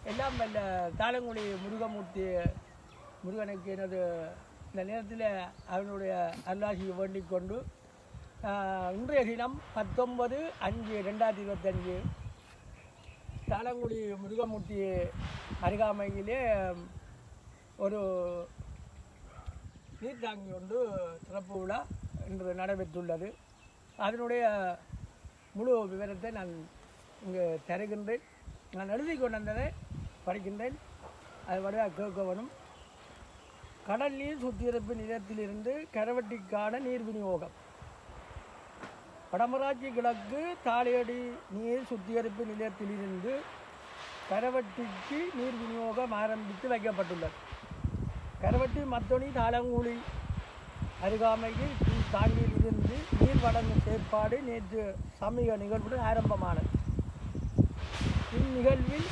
எல்லாம் வல்ல தாளங்குடி முருகனுக்கு எனது இந்த நேரத்தில் அவனுடைய அருளாசியை வேண்டிக் கொண்டு இன்றைய தினம் 19/5/2025 தாளங்குடி முருகமூர்த்தி அருகாமையிலே ஒரு நீர்த்தாங்கி ஒன்று திறப்பு விழா இன்று நடைபெற்றுள்ளது. அதனுடைய முழு விவரத்தை நான் இங்கு தருகின்றேன். நான் எழுதி கொண்டு வந்ததை படிக்கின்றேன். அது வழியாக கேட்கவனும். கடல் நீர் சுத்திகரிப்பு நிலையத்திலிருந்து கரவட்டிக்கான நீர் விநியோகம். வடமராட்சி கிழக்கு தாளியடி நீர் சுத்திகரிப்பு நிலையத்திலிருந்து கரவட்டிக்கு நீர் விநியோகம் ஆரம்பித்து வைக்கப்பட்டுள்ளது. கரவட்டி மத்தொனி தாளங்குடி அருகாமையில் தாங்கியிலிருந்து நீர் வழங்கும் செயற்பாடு நேற்று சமூக நிகழ்வுடன் ஆரம்பமானது. இந்நிகழ்வில்